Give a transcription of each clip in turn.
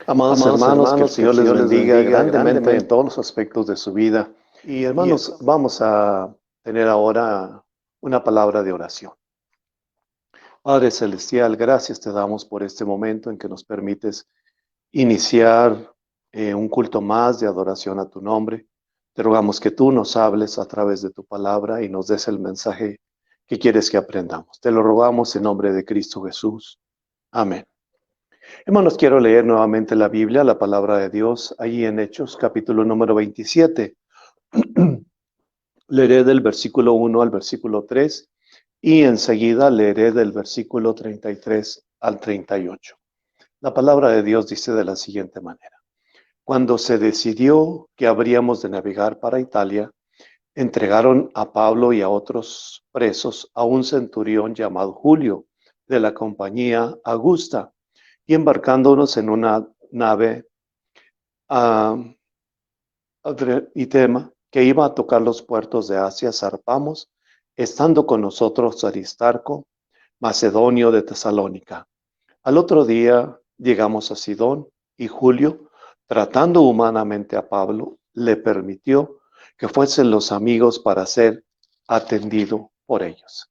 Amados hermanos, que el Señor les bendiga grandemente en todos los aspectos de su vida. Y hermanos, vamos a tener ahora una palabra de oración. Padre Celestial, gracias te damos por este momento en que nos permites iniciar un culto más de adoración a tu nombre. Te rogamos que tú nos hables a través de tu palabra y nos des el mensaje que quieres que aprendamos. Te lo rogamos en nombre de Cristo Jesús. Amén. Hermanos, quiero leer nuevamente la Biblia, la palabra de Dios, ahí en Hechos, capítulo número 27. Leeré del versículo 1 al versículo 3 y enseguida leeré del versículo 33 al 38. La palabra de Dios dice de la siguiente manera. Cuando se decidió que habríamos de navegar para Italia, entregaron a Pablo y a otros presos a un centurión llamado Julio, de la compañía Augusta, y embarcándonos en una nave y tema que iba a tocar los puertos de Asia, zarpamos, estando con nosotros Aristarco, macedonio de Tesalónica. Al otro día llegamos a Sidón y Julio, tratando humanamente a Pablo, le permitió que fuesen los amigos para ser atendido por ellos.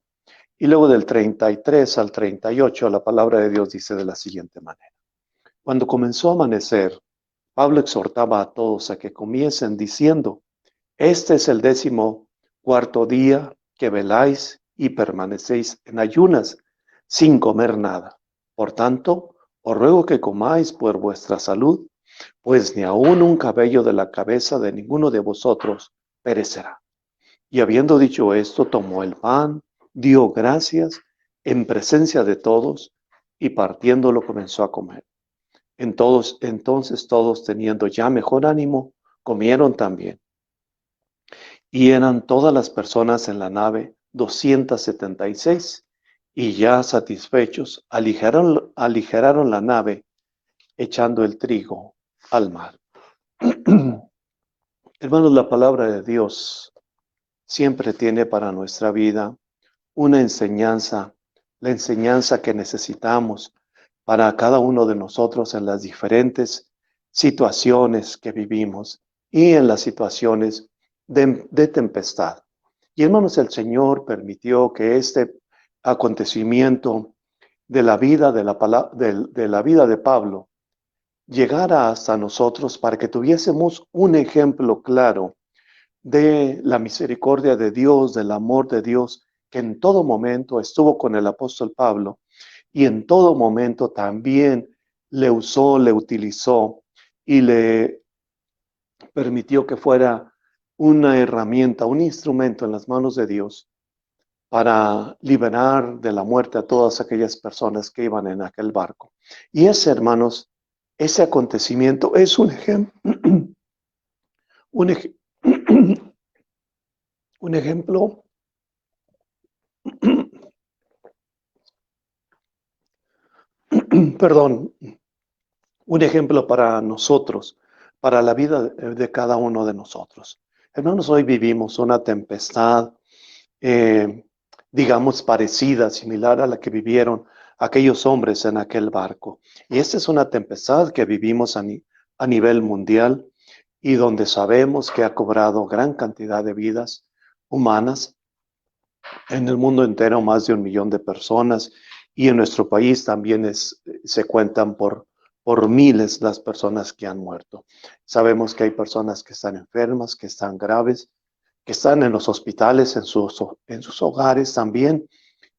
Y luego del 33 al 38, la palabra de Dios dice de la siguiente manera. Cuando comenzó a amanecer, Pablo exhortaba a todos a que comiesen diciendo, este es el 14º día que veláis y permanecéis en ayunas, sin comer nada. Por tanto, os ruego que comáis por vuestra salud, pues ni aun un cabello de la cabeza de ninguno de vosotros perecerá. Y habiendo dicho esto, tomó el pan, dio gracias en presencia de todos, y partiéndolo comenzó a comer. Entonces todos, teniendo ya mejor ánimo, comieron también. Y eran todas las personas en la nave 276, y ya satisfechos, aligeraron la nave, echando el trigo al mar. Hermanos, la palabra de Dios siempre tiene para nuestra vida una enseñanza, la enseñanza que necesitamos para cada uno de nosotros en las diferentes situaciones que vivimos y en las situaciones de tempestad. Y hermanos, el Señor permitió que este acontecimiento de la vida de la vida de Pablo llegara hasta nosotros para que tuviésemos un ejemplo claro de la misericordia de Dios, del amor de Dios, que en todo momento estuvo con el apóstol Pablo y en todo momento también le usó, le utilizó y le permitió que fuera una herramienta, un instrumento en las manos de Dios para liberar de la muerte a todas aquellas personas que iban en aquel barco. Y ese, hermanos, ese acontecimiento es un ejemplo, un ejemplo perdón, un ejemplo para nosotros, para la vida de cada uno de nosotros. Hermanos, hoy vivimos una tempestad, digamos, parecida, similar a la que vivieron aquellos hombres en aquel barco. Y esta es una tempestad que vivimos a nivel mundial y donde sabemos que ha cobrado gran cantidad de vidas humanas. En el mundo entero, más de 1 millón de personas, y en nuestro país también se cuentan por miles las personas que han muerto. Sabemos que hay personas que están enfermas, que están graves, que están en los hospitales, en sus hogares también.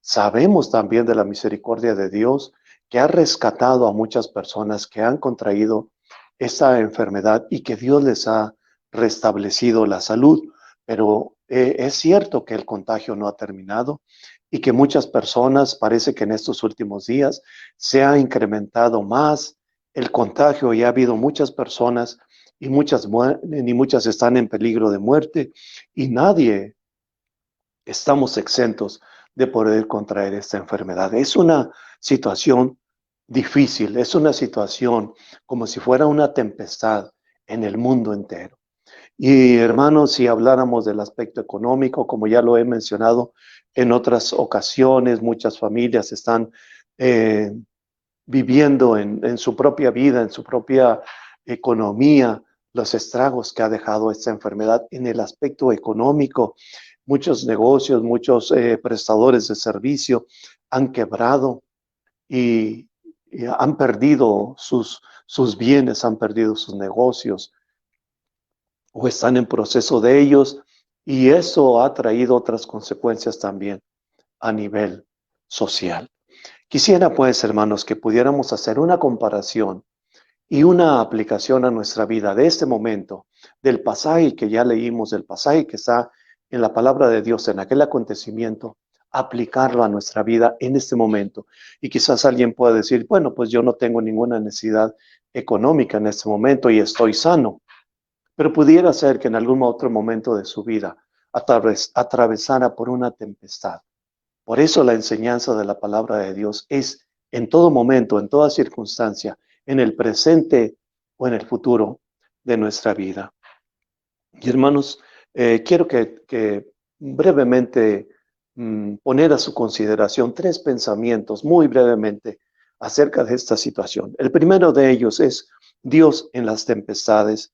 Sabemos también de la misericordia de Dios, que ha rescatado a muchas personas que han contraído esta enfermedad y que Dios les ha restablecido la salud. Pero es cierto que el contagio no ha terminado y que muchas personas, parece que en estos últimos días se ha incrementado más el contagio y ha habido muchas personas y muchas están en peligro de muerte y nadie estamos exentos de poder contraer esta enfermedad. Es una situación difícil, es una situación como si fuera una tempestad en el mundo entero. Y hermanos, si habláramos del aspecto económico, como ya lo he mencionado en otras ocasiones, muchas familias están viviendo en su propia vida, en su propia economía, los estragos que ha dejado esta enfermedad en el aspecto económico. Muchos negocios, muchos prestadores de servicio han quebrado y, y han perdido sus bienes, han perdido sus negocios o están en proceso de ellos, y eso ha traído otras consecuencias también a nivel social. Quisiera pues, hermanos, que pudiéramos hacer una comparación y una aplicación a nuestra vida de este momento, del pasaje que ya leímos, del pasaje que está en la palabra de Dios, en aquel acontecimiento, aplicarlo a nuestra vida en este momento. Y quizás alguien pueda decir, bueno, pues yo no tengo ninguna necesidad económica en este momento y estoy sano, pero pudiera ser que en algún otro momento de su vida atravesara por una tempestad. Por eso la enseñanza de la palabra de Dios es en todo momento, en toda circunstancia, en el presente o en el futuro de nuestra vida. Y hermanos, quiero que brevemente poner a su consideración tres pensamientos muy brevemente acerca de esta situación. El primero de ellos es Dios en las tempestades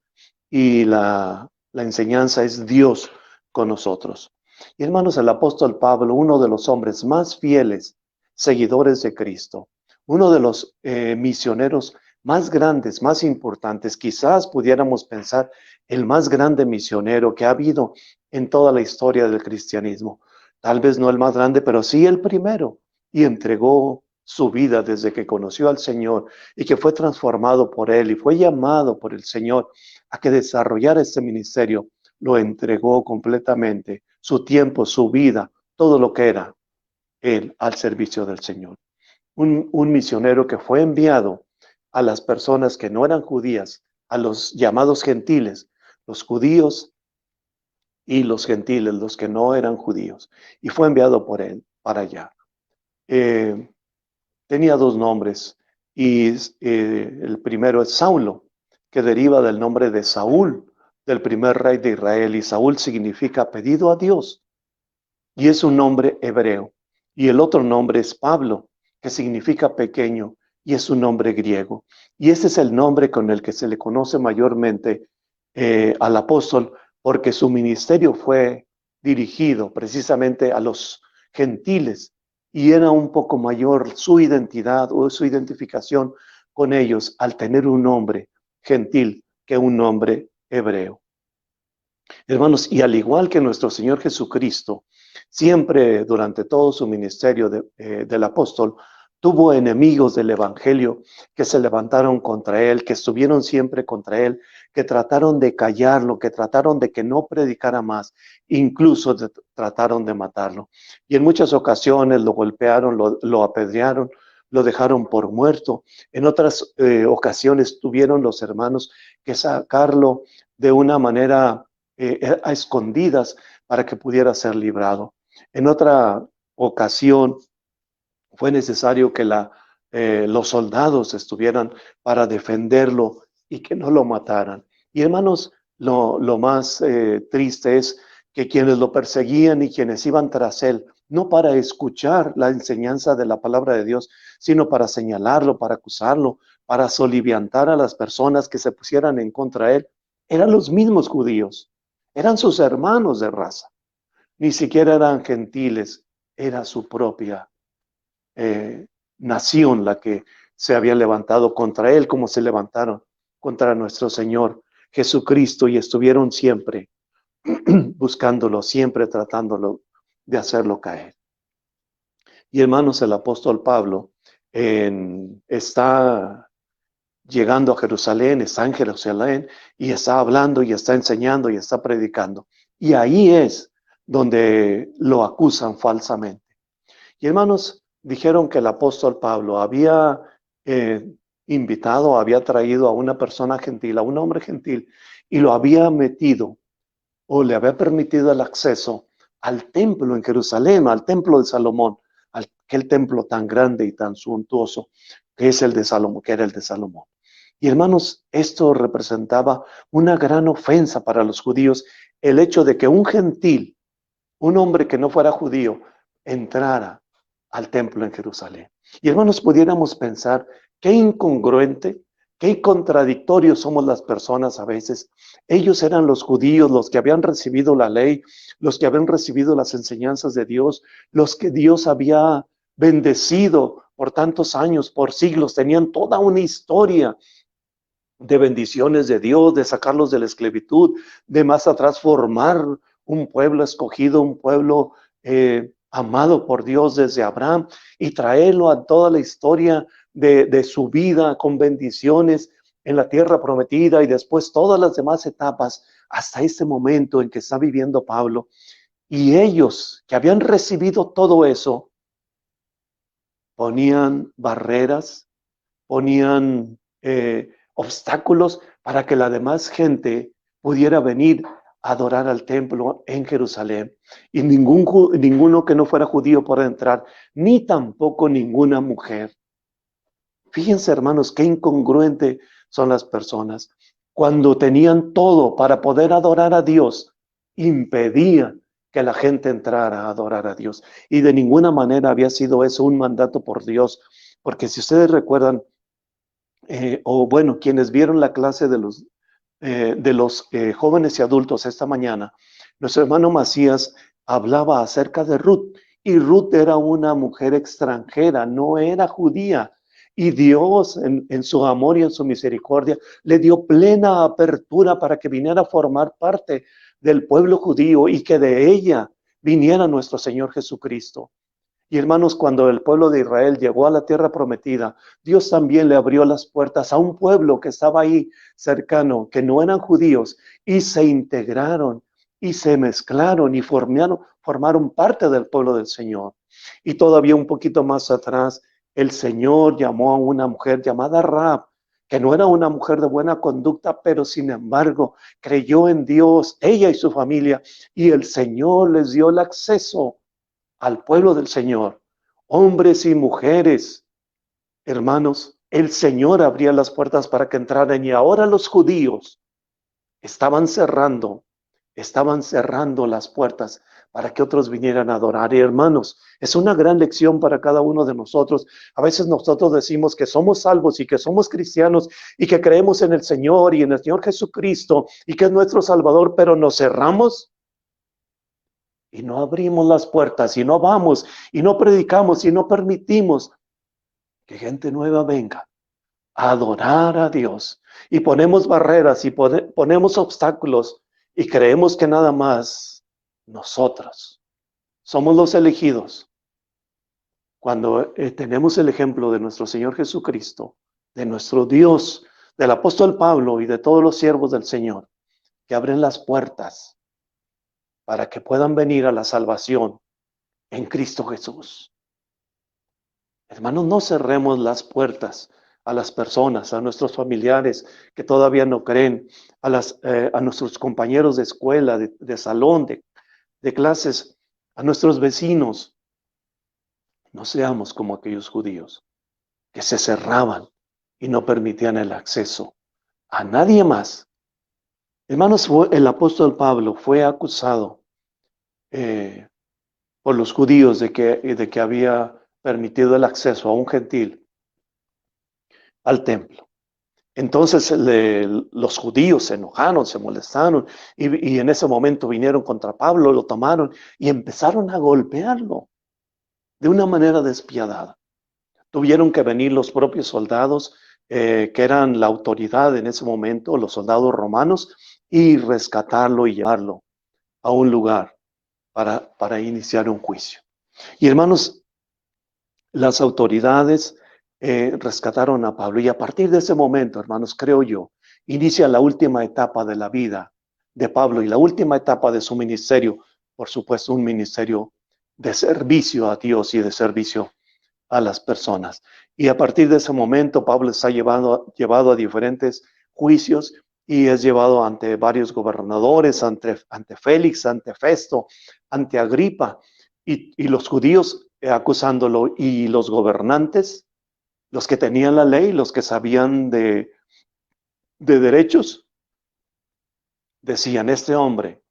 y la enseñanza es Dios con nosotros. Y hermanos, el apóstol Pablo, uno de los hombres más fieles, seguidores de Cristo, uno de los misioneros más grandes, más importantes, quizás pudiéramos pensar el más grande misionero que ha habido en toda la historia del cristianismo. Tal vez no el más grande, pero sí el primero. Y entregó su vida desde que conoció al Señor y que fue transformado por Él y fue llamado por el Señor a que desarrollara este ministerio. Lo entregó completamente, su tiempo, su vida, todo lo que era Él al servicio del Señor. Un misionero que fue enviado a las personas que no eran judías, a los llamados gentiles, los judíos y los gentiles, los que no eran judíos, y fue enviado por él para allá. Eh, Tenía dos nombres, y el primero es Saulo, que deriva del nombre de Saúl, del primer rey de Israel, y Saúl significa pedido a Dios, y es un nombre hebreo. Y el otro nombre es Pablo, que significa pequeño, y es un nombre griego. Y ese es el nombre con el que se le conoce mayormente al apóstol, porque su ministerio fue dirigido precisamente a los gentiles, y era un poco mayor su identidad o su identificación con ellos al tener un nombre gentil que un nombre hebreo. Hermanos, y al igual que nuestro Señor Jesucristo, siempre durante todo su ministerio del apóstol, tuvo enemigos del Evangelio que se levantaron contra él, que estuvieron siempre contra él, que trataron de callarlo, que trataron de que no predicara más, incluso trataron de matarlo. Y en muchas ocasiones lo golpearon, lo apedrearon, lo dejaron por muerto. En otras ocasiones tuvieron los hermanos que sacarlo de una manera a escondidas para que pudiera ser librado. En otra ocasión fue necesario que los soldados estuvieran para defenderlo y que no lo mataran. Y hermanos, lo más triste es que quienes lo perseguían y quienes iban tras él, no para escuchar la enseñanza de la palabra de Dios, sino para señalarlo, para acusarlo, para soliviantar a las personas que se pusieran en contra de él, eran los mismos judíos, eran sus hermanos de raza, ni siquiera eran gentiles, era su propia nación la que se había levantado contra él, como se levantaron contra nuestro Señor Jesucristo, y estuvieron siempre buscándolo, siempre tratándolo de hacerlo caer. Y hermanos, el apóstol Pablo está llegando a Jerusalén, está en Jerusalén y está hablando y está enseñando y está predicando. Y ahí es donde lo acusan falsamente. Y hermanos, dijeron que el apóstol Pablo había invitado, había traído a una persona gentil, a un hombre gentil, y lo había metido o le había permitido el acceso al templo en Jerusalén, al templo de Salomón, aquel templo tan grande y tan suntuoso que es el de Salomón, que era el de Salomón. Y hermanos, esto representaba una gran ofensa para los judíos, el hecho de que un gentil, un hombre que no fuera judío, entrara al templo en Jerusalén. Y hermanos, pudiéramos pensar Qué incongruente, qué contradictorios somos las personas a veces. Ellos eran los judíos, los que habían recibido la ley, los que habían recibido las enseñanzas de Dios, los que Dios había bendecido por tantos años, por siglos, tenían toda una historia de bendiciones de Dios, de sacarlos de la esclavitud, de más atrás formar un pueblo escogido, un pueblo amado por Dios desde Abraham y traerlo a toda la historia de su vida con bendiciones en la tierra prometida y después todas las demás etapas hasta ese momento en que está viviendo Pablo. Y ellos que habían recibido todo eso, ponían barreras, ponían obstáculos para que la demás gente pudiera venir a adorar al templo en Jerusalén. Y ninguno que no fuera judío podía entrar, ni tampoco ninguna mujer. Fíjense, hermanos, qué incongruente son las personas. Cuando tenían todo para poder adorar a Dios, impedían que la gente entrara a adorar a Dios. Y de ninguna manera había sido eso un mandato por Dios. Porque si ustedes recuerdan, o bueno, quienes vieron la clase de los jóvenes y adultos esta mañana, nuestro hermano Macías hablaba acerca de Ruth, y Ruth era una mujer extranjera, no era judía, y Dios en su amor y en su misericordia le dio plena apertura para que viniera a formar parte del pueblo judío y que de ella viniera nuestro Señor Jesucristo. Y hermanos, cuando el pueblo de Israel llegó a la tierra prometida, Dios también le abrió las puertas a un pueblo que estaba ahí cercano, que no eran judíos, y se integraron y se mezclaron y formaron parte del pueblo del Señor. Y todavía un poquito más atrás, el Señor llamó a una mujer llamada Rahab, que no era una mujer de buena conducta, pero sin embargo creyó en Dios, ella y su familia, y el Señor les dio el acceso al pueblo del Señor, hombres y mujeres, hermanos, el Señor abría las puertas para que entraran y ahora los judíos estaban cerrando las puertas para que otros vinieran a adorar. Y hermanos, es una gran lección para cada uno de nosotros. A veces nosotros decimos que somos salvos y que somos cristianos y que creemos en el Señor y en el Señor Jesucristo y que es nuestro Salvador, pero nos cerramos y no abrimos las puertas y no vamos y no predicamos y no permitimos que gente nueva venga a adorar a Dios. Y ponemos barreras y ponemos obstáculos y creemos que nada más nosotros somos los elegidos. Cuando tenemos el ejemplo de nuestro Señor Jesucristo, de nuestro Dios, del apóstol Pablo y de todos los siervos del Señor, que abren las puertas para que puedan venir a la salvación en Cristo Jesús. Hermanos, no cerremos las puertas a las personas, a nuestros familiares que todavía no creen, a nuestros compañeros de escuela, de salón, de clases, a nuestros vecinos. No seamos como aquellos judíos que se cerraban y no permitían el acceso a nadie más. Hermanos, el apóstol Pablo fue acusado por los judíos de que había permitido el acceso a un gentil al templo. Entonces los judíos se enojaron, se molestaron y en ese momento vinieron contra Pablo, lo tomaron y empezaron a golpearlo de una manera despiadada. Tuvieron que venir los propios soldados que eran la autoridad en ese momento, los soldados romanos, y rescatarlo y llevarlo a un lugar para iniciar un juicio. Y hermanos, las autoridades rescataron a Pablo y a partir de ese momento, hermanos, creo yo, inicia la última etapa de la vida de Pablo y la última etapa de su ministerio, por supuesto, un ministerio de servicio a Dios y de servicio a las personas. Y a partir de ese momento, Pablo está llevado a diferentes juicios y es llevado ante varios gobernadores, ante Félix, ante Festo, ante Agripa, y los judíos acusándolo, y los gobernantes, los que tenían la ley, los que sabían de derechos, decían, este hombre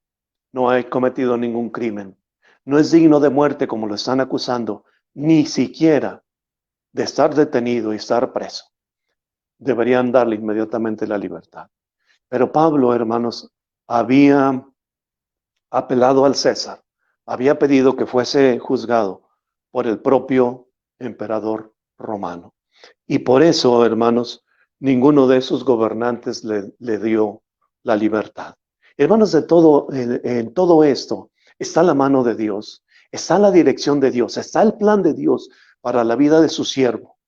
no ha cometido ningún crimen, no es digno de muerte como lo están acusando, ni siquiera de estar detenido y estar preso. deberían darle inmediatamente la libertad. Pero Pablo, hermanos, había apelado al César, había pedido que fuese juzgado por el propio emperador romano. Y por eso, hermanos, ninguno de esos gobernantes le dio la libertad. Hermanos, en todo esto está la mano de Dios, está la dirección de Dios, está el plan de Dios para la vida de su siervo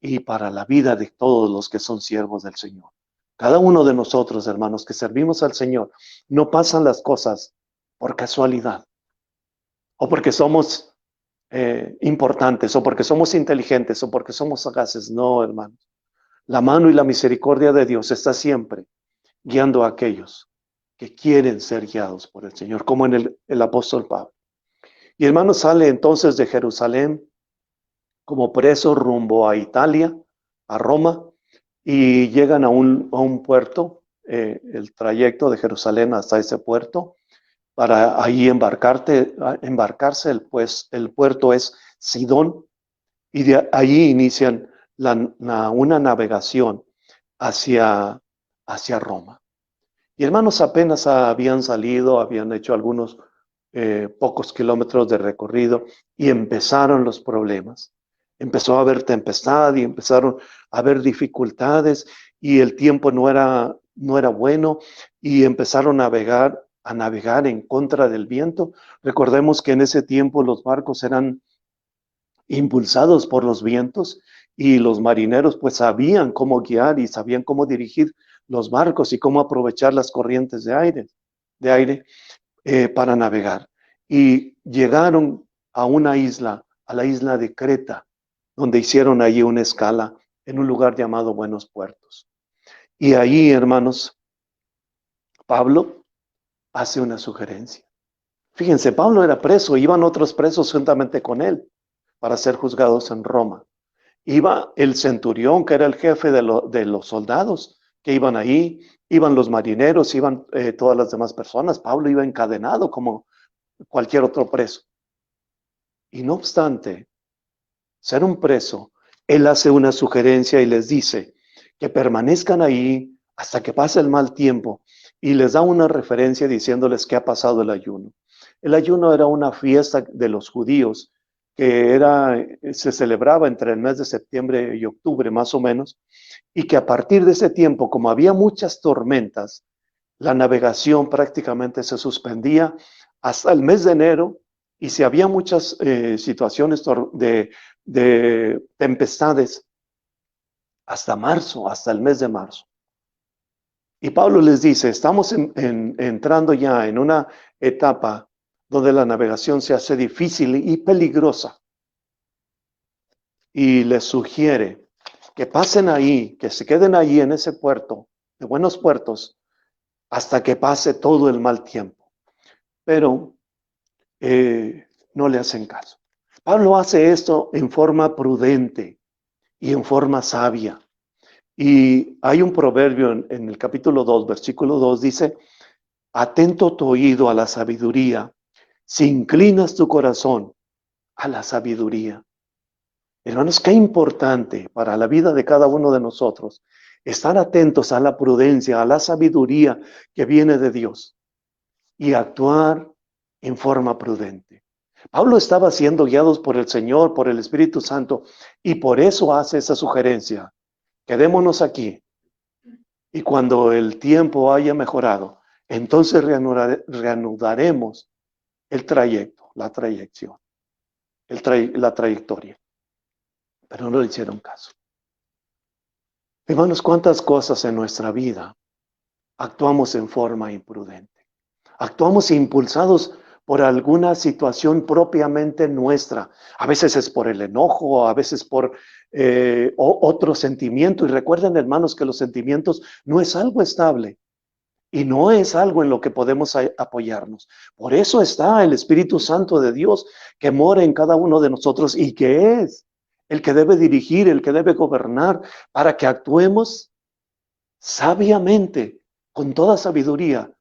y para la vida de todos los que son siervos del Señor. Cada uno de nosotros, hermanos, que servimos al Señor, no pasan las cosas por casualidad o porque somos importantes o porque somos inteligentes o porque somos sagaces. No, hermanos. La mano y la misericordia de Dios está siempre guiando a aquellos que quieren ser guiados por el Señor, como en el apóstol Pablo. Y hermano sale entonces de Jerusalén como preso rumbo a Italia, a Roma, y llegan a un puerto, el trayecto de Jerusalén hasta ese puerto, para ahí embarcarse, el puerto es Sidón, y de ahí inician una navegación hacia Roma. Y hermanos, apenas habían salido, habían hecho algunos pocos kilómetros de recorrido y empezaron los problemas. Empezó a haber tempestad y empezaron a haber dificultades y el tiempo no era bueno y empezaron a navegar en contra del viento. Recordemos que en ese tiempo los barcos eran impulsados por los vientos y los marineros pues sabían cómo guiar y sabían cómo dirigir los barcos y cómo aprovechar las corrientes de aire para navegar. Y llegaron a una isla, a la isla de Creta, donde hicieron allí una escala en un lugar llamado Buenos Puertos. Y ahí, hermanos, Pablo hace una sugerencia. Fíjense, Pablo era preso, iban otros presos juntamente con él para ser juzgados en Roma. Iba el centurión, que era el jefe de los soldados que iban ahí, iban los marineros, iban todas las demás personas. Pablo iba encadenado como cualquier otro preso. Y no obstante ser un preso, él hace una sugerencia y les dice que permanezcan ahí hasta que pase el mal tiempo y les da una referencia diciéndoles que ha pasado el ayuno. El ayuno era una fiesta de los judíos que se celebraba entre el mes de septiembre y octubre más o menos, y que a partir de ese tiempo, como había muchas tormentas, la navegación prácticamente se suspendía hasta el mes de enero, y si había muchas situaciones de tempestades, hasta marzo, hasta el mes de marzo. Y Pablo les dice, estamos entrando ya en una etapa donde la navegación se hace difícil y peligrosa. Y les sugiere que pasen ahí, que se queden ahí en ese puerto, de Buenos Puertos, hasta que pase todo el mal tiempo. Pero no le hacen caso. Pablo hace esto en forma prudente y en forma sabia. Y hay un proverbio en el capítulo 2, versículo 2, dice, atento tu oído a la sabiduría, si inclinas tu corazón a la sabiduría. Hermanos, qué importante para la vida de cada uno de nosotros estar atentos a la prudencia, a la sabiduría que viene de Dios y actuar en forma prudente. Pablo estaba siendo guiado por el Señor, por el Espíritu Santo, y por eso hace esa sugerencia. Quedémonos aquí y cuando el tiempo haya mejorado, entonces reanudaremos el trayecto, la trayección, la trayectoria. Pero no le hicieron caso. Hermanos, cuántas cosas en nuestra vida actuamos en forma imprudente. Actuamos impulsados por alguna situación propiamente nuestra. A veces es por el enojo, a veces por otro sentimiento. Y recuerden, hermanos, que los sentimientos no es algo estable y no es algo en lo que podemos apoyarnos. Por eso está el Espíritu Santo de Dios que mora en cada uno de nosotros y que es el que debe dirigir, el que debe gobernar para que actuemos sabiamente, con toda sabiduría.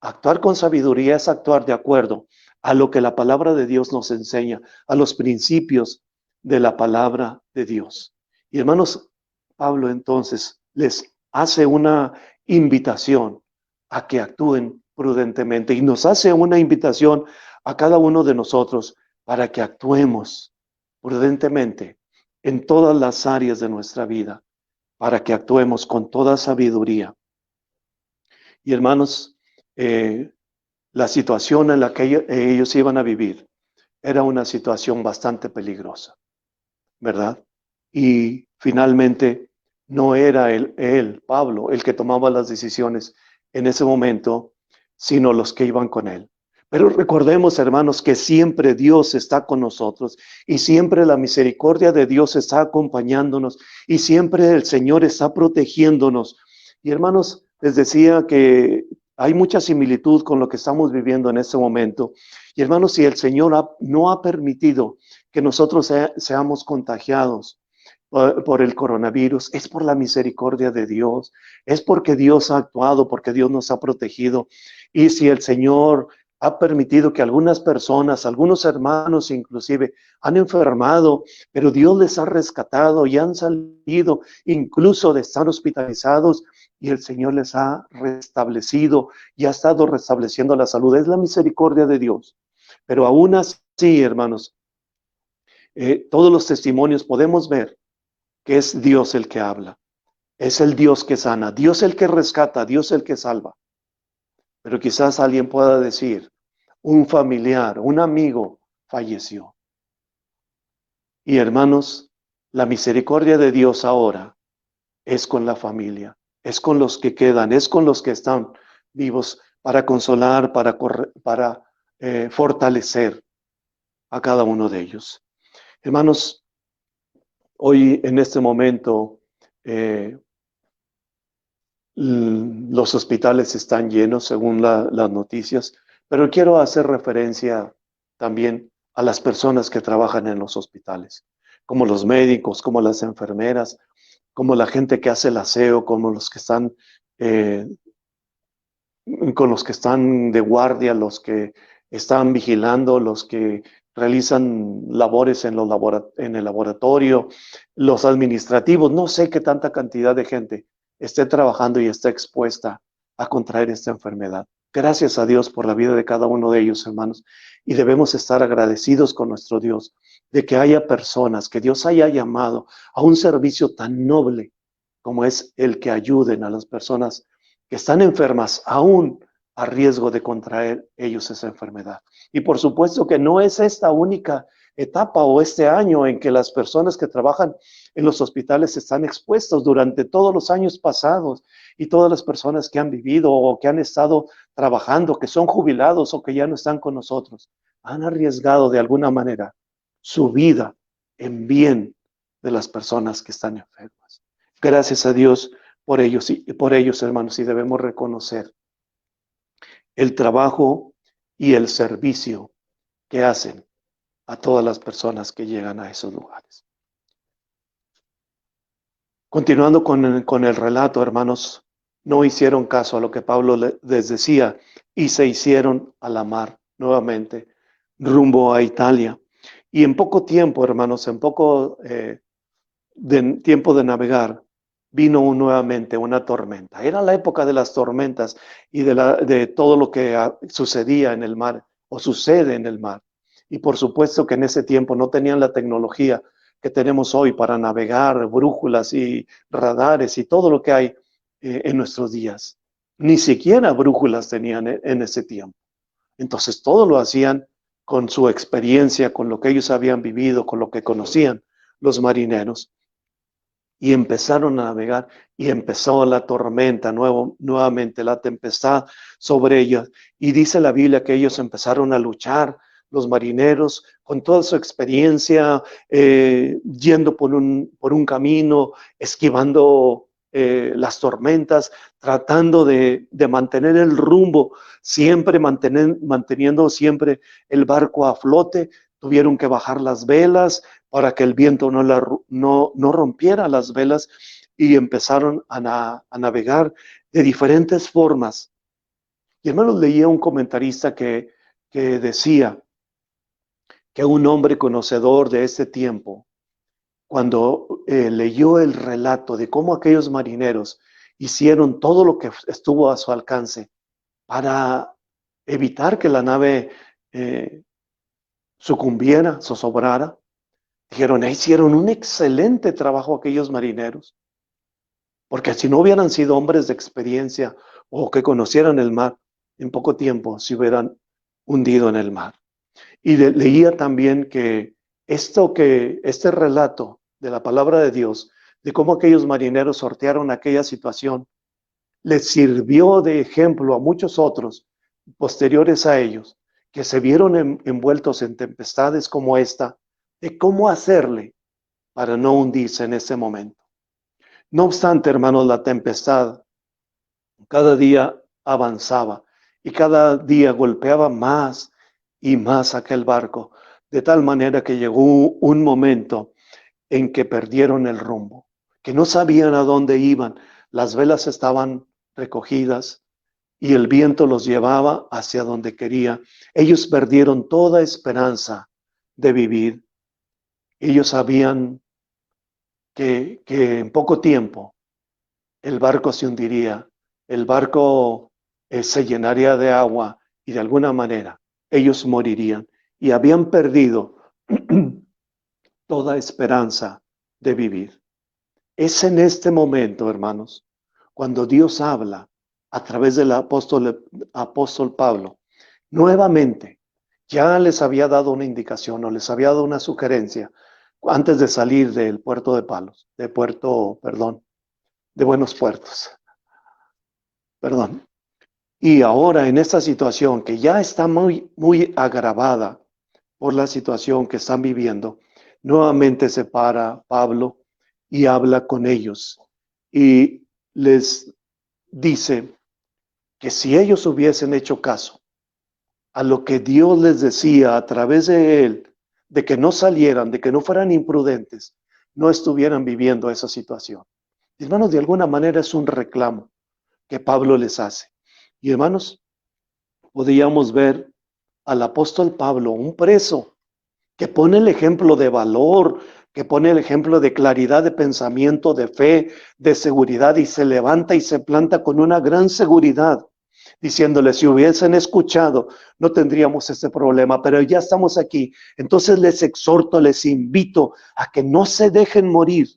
Actuar con sabiduría es actuar de acuerdo a lo que la palabra de Dios nos enseña, a los principios de la palabra de Dios. Y hermanos, Pablo entonces les hace una invitación a que actúen prudentemente y nos hace una invitación a cada uno de nosotros para que actuemos prudentemente en todas las áreas de nuestra vida, para que actuemos con toda sabiduría. Y hermanos, la situación en la que ellos iban a vivir era una situación bastante peligrosa, ¿verdad? Y finalmente no era Pablo, el que tomaba las decisiones en ese momento, sino los que iban con él. Pero recordemos, hermanos, que siempre Dios está con nosotros y siempre la misericordia de Dios está acompañándonos y siempre el Señor está protegiéndonos. Y hermanos, les decía que hay mucha similitud con lo que estamos viviendo en este momento. Y hermanos, si el Señor no ha permitido que nosotros seamos contagiados por el coronavirus, es por la misericordia de Dios, es porque Dios ha actuado, porque Dios nos ha protegido. Y si el Señor ha permitido que algunas personas, algunos hermanos inclusive, han enfermado, pero Dios les ha rescatado y han salido incluso de estar hospitalizados y el Señor les ha restablecido y ha estado restableciendo la salud. Es la misericordia de Dios. Pero aún así, hermanos, todos los testimonios podemos ver que es Dios el que habla, es el Dios que sana, Dios el que rescata, Dios el que salva. Pero quizás alguien pueda decir, un familiar, un amigo falleció. Y hermanos, la misericordia de Dios ahora es con la familia, es con los que quedan, es con los que están vivos para consolar, para fortalecer a cada uno de ellos. Hermanos, hoy en este momento los hospitales están llenos según las noticias, pero quiero hacer referencia también a las personas que trabajan en los hospitales, como los médicos, como las enfermeras, como la gente que hace el aseo, como los que están eh, con los que están de guardia, los que están vigilando, los que realizan labores en el laboratorio, los administrativos, no sé qué tanta cantidad de gente esté trabajando y esté expuesta a contraer esta enfermedad. Gracias a Dios por la vida de cada uno de ellos, hermanos, y debemos estar agradecidos con nuestro Dios de que haya personas que Dios haya llamado a un servicio tan noble como es el que ayuden a las personas que están enfermas aún a riesgo de contraer ellos esa enfermedad. Y por supuesto que no es esta única etapa o este año en que las personas que trabajan en los hospitales están expuestos durante todos los años pasados y todas las personas que han vivido o que han estado trabajando, que son jubilados o que ya no están con nosotros, han arriesgado de alguna manera su vida en bien de las personas que están enfermas. Gracias a Dios por ellos, hermanos, y debemos reconocer el trabajo y el servicio que hacen a todas las personas que llegan a esos lugares. Continuando con el relato, hermanos, no hicieron caso a lo que Pablo les decía y se hicieron a la mar nuevamente rumbo a Italia. Y en poco tiempo, hermanos, en poco tiempo de navegar, vino nuevamente una tormenta. Era la época de las tormentas y de todo lo que sucedía en el mar o sucede en el mar. Y por supuesto que en ese tiempo no tenían la tecnología que tenemos hoy para navegar, brújulas y radares y todo lo que hay en nuestros días. Ni siquiera brújulas tenían en ese tiempo. Entonces todo lo hacían con su experiencia, con lo que ellos habían vivido, con lo que conocían los marineros. Y empezaron a navegar y empezó la tormenta, nuevamente la tempestad sobre ellos. Y dice la Biblia que ellos empezaron a luchar, los marineros, con toda su experiencia, yendo por un camino, esquivando las tormentas, tratando de mantener el rumbo, siempre manteniendo siempre el barco a flote. Tuvieron que bajar las velas para que el viento no rompiera las velas y empezaron a navegar de diferentes formas. Y hermanos, leía un comentarista que decía que un hombre conocedor de este tiempo cuando leyó el relato de cómo aquellos marineros hicieron todo lo que estuvo a su alcance para evitar que la nave sucumbiera, zozobrara, dijeron, hicieron un excelente trabajo aquellos marineros, porque si no hubieran sido hombres de experiencia o que conocieran el mar, en poco tiempo se hubieran hundido en el mar. Y leía también que este relato de la palabra de Dios, de cómo aquellos marineros sortearon aquella situación, les sirvió de ejemplo a muchos otros posteriores a ellos, que se vieron envueltos en tempestades como esta, de cómo hacerle para no hundirse en ese momento. No obstante, hermanos, la tempestad cada día avanzaba y cada día golpeaba más y más aquel barco, de tal manera que llegó un momento en que perdieron el rumbo, que no sabían a dónde iban. Las velas estaban recogidas y el viento los llevaba hacia donde quería. Ellos perdieron toda esperanza de vivir. Ellos sabían que en poco tiempo el barco se hundiría, el barco se llenaría de agua y de alguna manera ellos morirían y habían perdido toda esperanza de vivir. Es en este momento, hermanos, cuando Dios habla a través del apóstol Pablo, nuevamente, ya les había dado una indicación o les había dado una sugerencia antes de salir del puerto de Palos, de Buenos Puertos, perdón. Y ahora en esta situación que ya está muy agravada por la situación que están viviendo, nuevamente se para Pablo y habla con ellos y les dice que si ellos hubiesen hecho caso a lo que Dios les decía a través de él, de que no salieran, de que no fueran imprudentes, no estuvieran viviendo esa situación. Hermanos, de alguna manera es un reclamo que Pablo les hace. Y hermanos, podríamos ver al apóstol Pablo, un preso, que pone el ejemplo de valor, que pone el ejemplo de claridad de pensamiento, de fe, de seguridad, y se levanta y se planta con una gran seguridad, diciéndole, si hubiesen escuchado, no tendríamos este problema, pero ya estamos aquí. Entonces les exhorto, les invito a que no se dejen morir,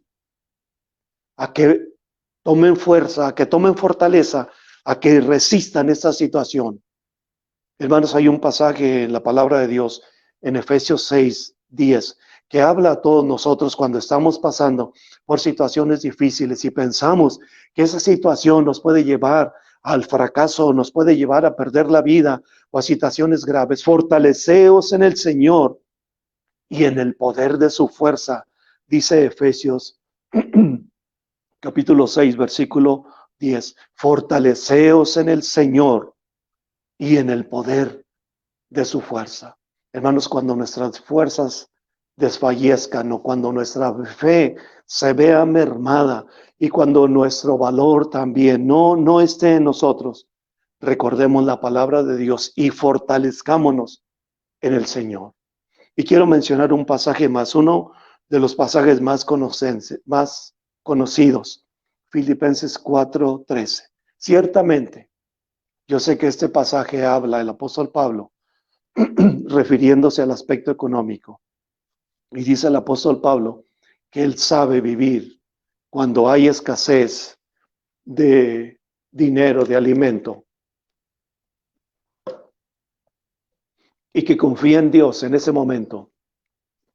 a que tomen fuerza, a que tomen fortaleza, a que resistan esta situación. Hermanos, hay un pasaje en la palabra de Dios en Efesios 6:10 que habla a todos nosotros cuando estamos pasando por situaciones difíciles y pensamos que esa situación nos puede llevar al fracaso, nos puede llevar a perder la vida o a situaciones graves. Fortaleceos en el Señor y en el poder de su fuerza, dice Efesios capítulo 6, versículo 10. Fortaleceos en el Señor y en el poder de su fuerza. Hermanos, cuando nuestras fuerzas desfallezcan o cuando nuestra fe se vea mermada y cuando nuestro valor también no esté en nosotros, recordemos la palabra de Dios y fortalezcámonos en el Señor. Y quiero mencionar un pasaje más, uno de los pasajes más conocidos, Filipenses 4:13. Ciertamente, yo sé que este pasaje habla el apóstol Pablo refiriéndose al aspecto económico. Y dice el apóstol Pablo que él sabe vivir cuando hay escasez de dinero, de alimento, y que confía en Dios en ese momento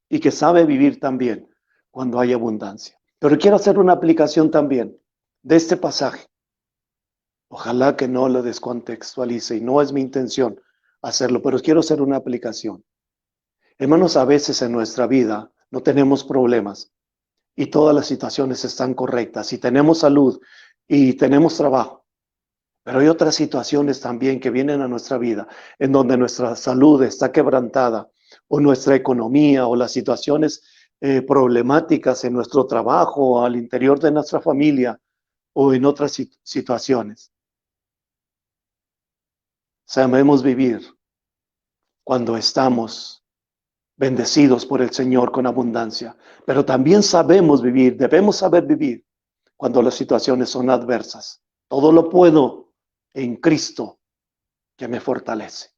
y que sabe vivir también cuando hay abundancia. Pero quiero hacer una aplicación también de este pasaje. Ojalá que no lo descontextualice y no es mi intención hacerlo, pero quiero hacer una aplicación. Hermanos, a veces en nuestra vida no tenemos problemas y todas las situaciones están correctas y tenemos salud y tenemos trabajo. Pero hay otras situaciones también que vienen a nuestra vida en donde nuestra salud está quebrantada o nuestra economía o las situaciones problemáticas en nuestro trabajo o al interior de nuestra familia o en otras situaciones. Sabemos vivir cuando estamos bendecidos por el Señor con abundancia, pero también sabemos vivir, debemos saber vivir cuando las situaciones son adversas. Todo lo puedo en Cristo que me fortalece.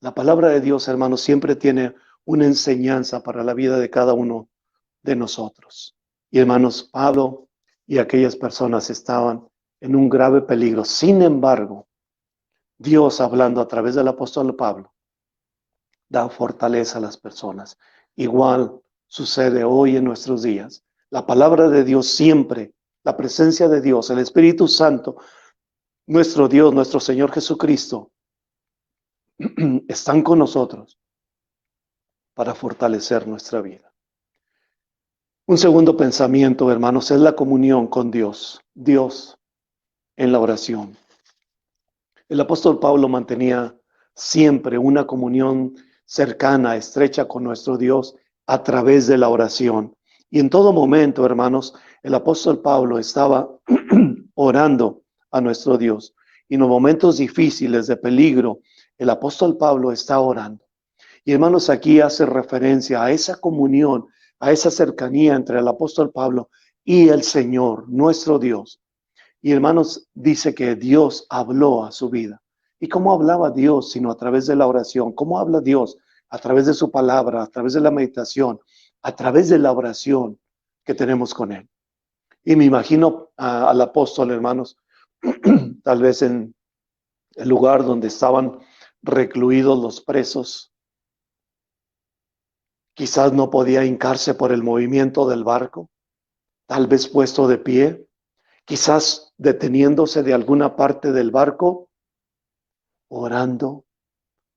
La palabra de Dios, hermanos, siempre tiene una enseñanza para la vida de cada uno de nosotros. Y hermanos, Pablo y aquellas personas estaban en un grave peligro. Sin embargo, Dios, hablando a través del apóstol Pablo, da fortaleza a las personas. Igual sucede hoy en nuestros días. La palabra de Dios siempre, la presencia de Dios, el Espíritu Santo, nuestro Dios, nuestro Señor Jesucristo, están con nosotros para fortalecer nuestra vida. Un segundo pensamiento, hermanos, es la comunión con Dios. Dios en la oración. El apóstol Pablo mantenía siempre una comunión cercana, estrecha con nuestro Dios a través de la oración. Y en todo momento, hermanos, el apóstol Pablo estaba orando a nuestro Dios. Y en los momentos difíciles de peligro, el apóstol Pablo está orando. Y hermanos, aquí hace referencia a esa comunión, a esa cercanía entre el apóstol Pablo y el Señor, nuestro Dios. Y hermanos, dice que Dios habló a su vida. ¿Y cómo hablaba Dios sino a través de la oración? ¿Cómo habla Dios? A través de su palabra, a través de la meditación, a través de la oración que tenemos con Él. Y me imagino al apóstol, hermanos, tal vez en el lugar donde estaban recluidos los presos. Quizás no podía hincarse por el movimiento del barco, tal vez puesto de pie, quizás deteniéndose de alguna parte del barco, orando,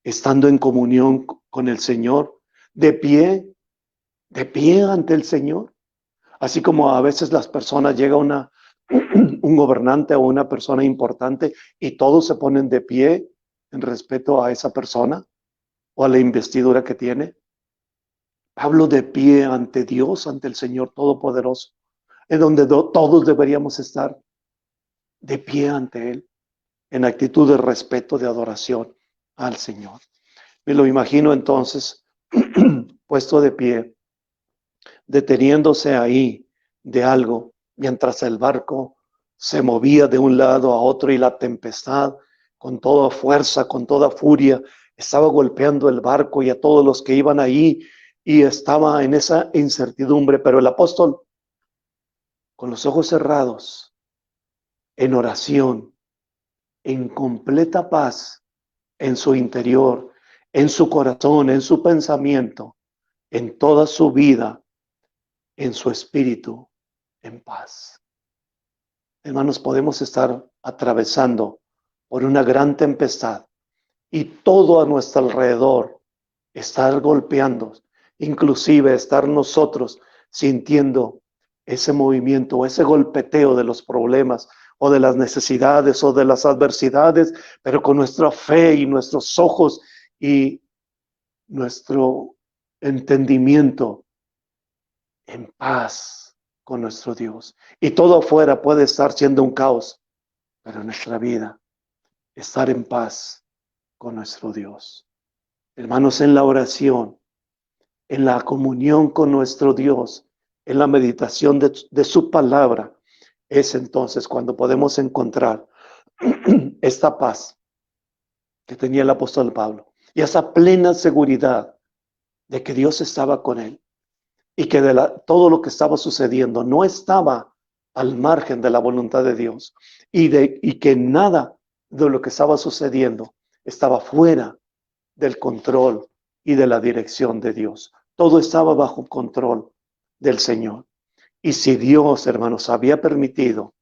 estando en comunión con el Señor, de pie ante el Señor. Así como a veces las personas llega un gobernante o una persona importante y todos se ponen de pie en respeto a esa persona o a la investidura que tiene. Hablo de pie ante Dios, ante el Señor Todopoderoso, en donde todos deberíamos estar de pie ante Él, en actitud de respeto, de adoración al Señor. Me lo imagino entonces puesto de pie, deteniéndose ahí de algo, mientras el barco se movía de un lado a otro y la tempestad, con toda fuerza, con toda furia, estaba golpeando el barco y a todos los que iban ahí, y estaba en esa incertidumbre. Pero el apóstol, con los ojos cerrados, en oración, en completa paz, en su interior, en su corazón, en su pensamiento, en toda su vida, en su espíritu, en paz. Hermanos, podemos estar atravesando por una gran tempestad y todo a nuestro alrededor estar golpeando, inclusive estar nosotros sintiendo ese movimiento, ese golpeteo de los problemas o de las necesidades o de las adversidades, pero con nuestra fe y nuestros ojos y nuestro entendimiento en paz con nuestro Dios. Y todo afuera puede estar siendo un caos, pero en nuestra vida estar en paz con nuestro Dios. Hermanos, en la oración, en la comunión con nuestro Dios, en la meditación de su palabra, es entonces cuando podemos encontrar esta paz que tenía el apóstol Pablo y esa plena seguridad de que Dios estaba con él y que todo lo que estaba sucediendo no estaba al margen de la voluntad de Dios y que nada de lo que estaba sucediendo estaba fuera del control y de la dirección de Dios. Todo estaba bajo control del Señor. Y si Dios, hermanos, había permitido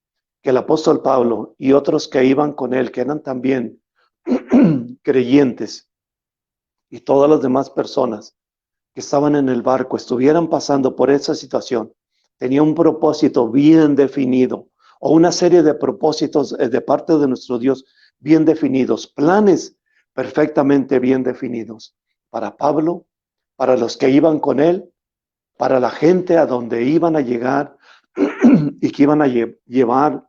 que el apóstol Pablo y otros que iban con él, que eran también creyentes, y todas las demás personas que estaban en el barco estuvieran pasando por esa situación, tenía un propósito bien definido o una serie de propósitos de parte de nuestro Dios bien definidos, planes perfectamente bien definidos para Pablo, para los que iban con él, para la gente a donde iban a llegar y que iban a llevar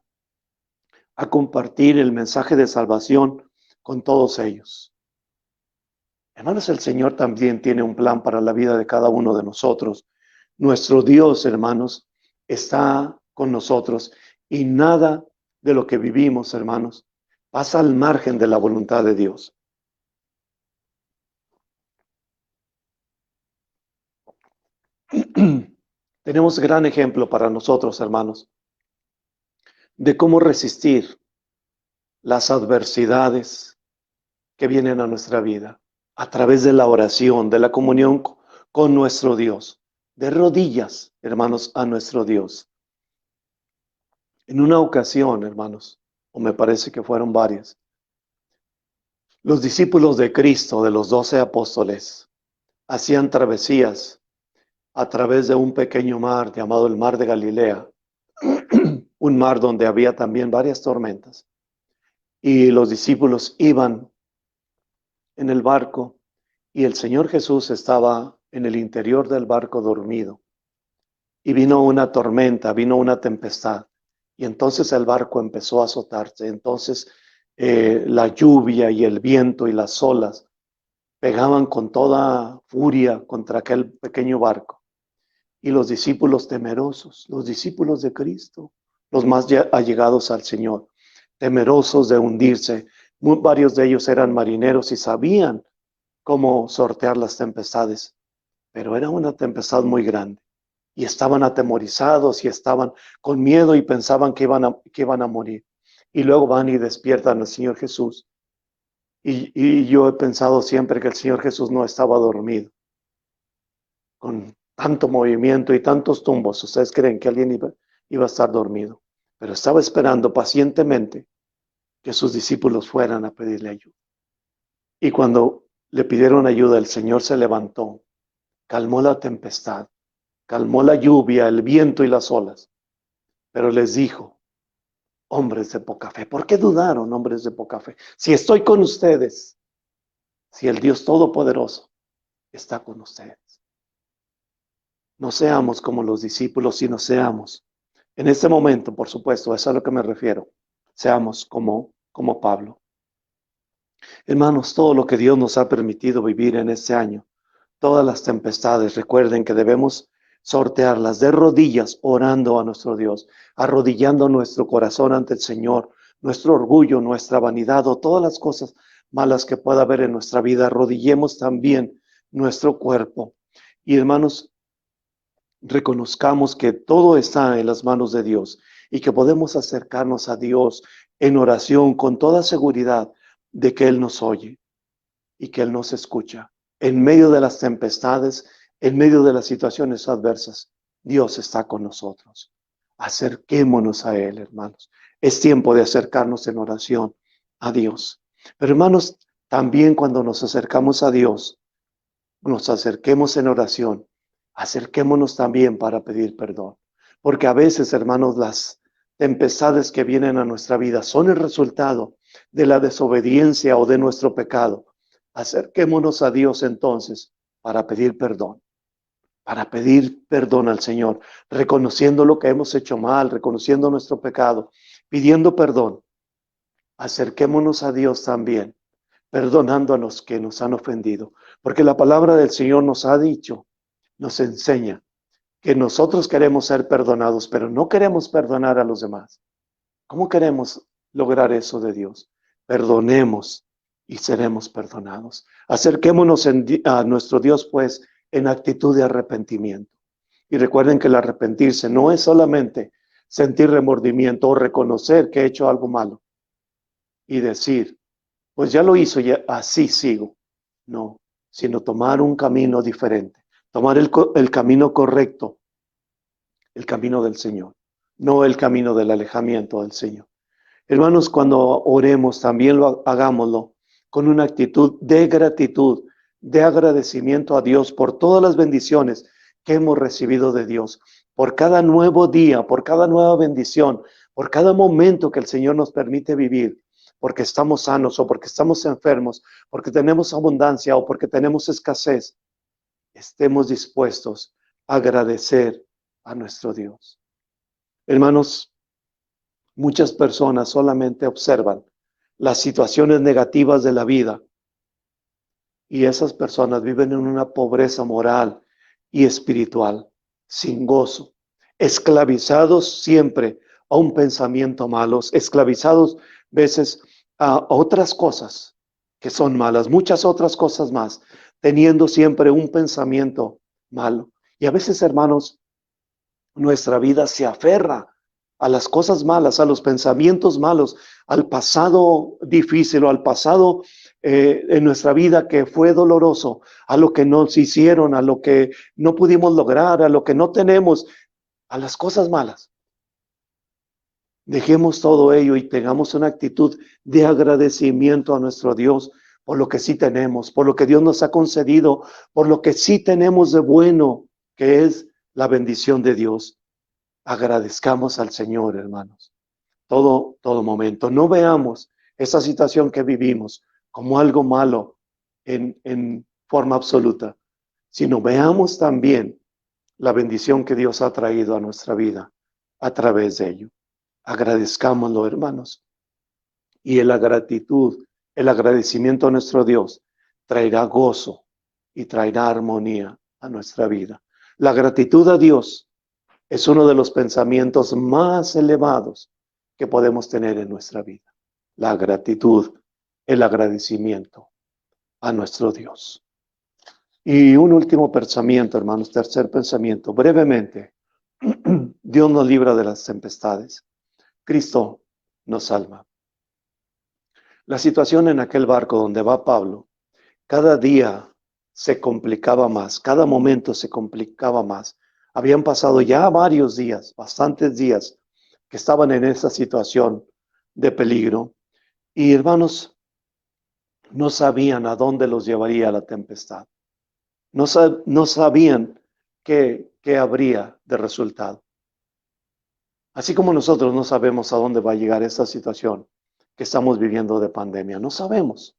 a compartir el mensaje de salvación con todos ellos. Hermanos, el Señor también tiene un plan para la vida de cada uno de nosotros. Nuestro Dios, hermanos, está con nosotros y nada de lo que vivimos, hermanos, pasa al margen de la voluntad de Dios. Tenemos gran ejemplo para nosotros, hermanos, de cómo resistir las adversidades que vienen a nuestra vida a través de la oración, de la comunión con nuestro Dios, de rodillas, hermanos, a nuestro Dios. En una ocasión, hermanos, o me parece que fueron varias, los discípulos de Cristo, de los 12 apóstoles, hacían travesías a través de un pequeño mar llamado el Mar de Galilea, un mar donde había también varias tormentas. Y los discípulos iban en el barco y el Señor Jesús estaba en el interior del barco dormido. Y vino una tormenta, vino una tempestad. Y entonces el barco empezó a azotarse. Entonces la lluvia y el viento y las olas pegaban con toda furia contra aquel pequeño barco. Y los discípulos temerosos, los discípulos de Cristo, los más allegados al Señor, temerosos de hundirse. Varios de ellos eran marineros y sabían cómo sortear las tempestades, pero era una tempestad muy grande. Y estaban atemorizados y estaban con miedo y pensaban que iban a morir. Y luego van y despiertan al Señor Jesús. Y yo he pensado siempre que el Señor Jesús no estaba dormido. Con tanto movimiento y tantos tumbos, ¿ustedes creen que alguien iba a estar dormido? Pero estaba esperando pacientemente que sus discípulos fueran a pedirle ayuda. Y cuando le pidieron ayuda, el Señor se levantó, calmó la tempestad, calmó la lluvia, el viento y las olas, pero les dijo: hombres de poca fe. ¿Por qué dudaron, hombres de poca fe? Si estoy con ustedes, si el Dios Todopoderoso está con ustedes. No seamos como los discípulos, sino seamos, en este momento, por supuesto, eso es a lo que me refiero, seamos como Pablo. Hermanos, todo lo que Dios nos ha permitido vivir en este año, todas las tempestades, recuerden que debemos sortearlas de rodillas, orando a nuestro Dios, arrodillando nuestro corazón ante el Señor, nuestro orgullo, nuestra vanidad o todas las cosas malas que pueda haber en nuestra vida. Arrodillemos también nuestro cuerpo. Y hermanos, reconozcamos que todo está en las manos de Dios y que podemos acercarnos a Dios en oración con toda seguridad de que Él nos oye y que Él nos escucha. En medio de las tempestades, en medio de las situaciones adversas, Dios está con nosotros. Acerquémonos a Él, hermanos. Es tiempo de acercarnos en oración a Dios. Pero hermanos, también cuando nos acercamos a Dios, nos acerquemos en oración, acerquémonos también para pedir perdón. Porque a veces, hermanos, las tempestades que vienen a nuestra vida son el resultado de la desobediencia o de nuestro pecado. Acerquémonos a Dios entonces para pedir perdón al Señor, reconociendo lo que hemos hecho mal, reconociendo nuestro pecado, pidiendo perdón. Acerquémonos a Dios también, perdonando a los que nos han ofendido, porque la palabra del Señor nos ha dicho, nos enseña que nosotros queremos ser perdonados, pero no queremos perdonar a los demás. ¿Cómo queremos lograr eso de Dios? Perdonemos y seremos perdonados. Acerquémonos a nuestro Dios, pues, en actitud de arrepentimiento. Y recuerden que el arrepentirse no es solamente sentir remordimiento o reconocer que he hecho algo malo y decir: pues ya lo hizo, ya así sigo. No, sino tomar un camino diferente, tomar el camino correcto, el camino del Señor, no el camino del alejamiento del Señor. Hermanos, cuando oremos, también hagámoslo con una actitud de gratitud, de agradecimiento a Dios por todas las bendiciones que hemos recibido de Dios, por cada nuevo día, por cada nueva bendición, por cada momento que el Señor nos permite vivir, porque estamos sanos o porque estamos enfermos, porque tenemos abundancia o porque tenemos escasez. Estemos dispuestos a agradecer a nuestro Dios. Hermanos, muchas personas solamente observan las situaciones negativas de la vida Y esas personas viven en una pobreza moral y espiritual, sin gozo, esclavizados siempre a un pensamiento malo, esclavizados veces a otras cosas que son malas, muchas otras cosas más, teniendo siempre un pensamiento malo. Y a veces, hermanos, nuestra vida se aferra a las cosas malas, a los pensamientos malos, al pasado difícil o al pasado en nuestra vida que fue doloroso, a lo que nos hicieron, a lo que no pudimos lograr, a lo que no tenemos, a las cosas malas. Dejemos todo ello y tengamos una actitud de agradecimiento a nuestro Dios por lo que sí tenemos, por lo que Dios nos ha concedido, por lo que sí tenemos de bueno, que es la bendición de Dios. Agradezcamos al Señor, hermanos, todo momento. No veamos esa situación que vivimos como algo malo en forma absoluta, sino veamos también la bendición que Dios ha traído a nuestra vida a través de ello. Agradezcámoslo, hermanos. Y la gratitud, el agradecimiento a nuestro Dios traerá gozo y traerá armonía a nuestra vida. La gratitud a Dios es uno de los pensamientos más elevados que podemos tener en nuestra vida. La gratitud, el agradecimiento a nuestro Dios. Y un último pensamiento, hermanos, tercer pensamiento, brevemente. Dios nos libra de las tempestades. Cristo nos salva. La situación en aquel barco donde va Pablo, cada día se complicaba más, cada momento se complicaba más. Habían pasado ya varios días, bastantes días, que estaban en esa situación de peligro. Y hermanos, no sabían a dónde los llevaría la tempestad. No sabían qué habría de resultado. Así como nosotros no sabemos a dónde va a llegar esta situación que estamos viviendo de pandemia. No sabemos.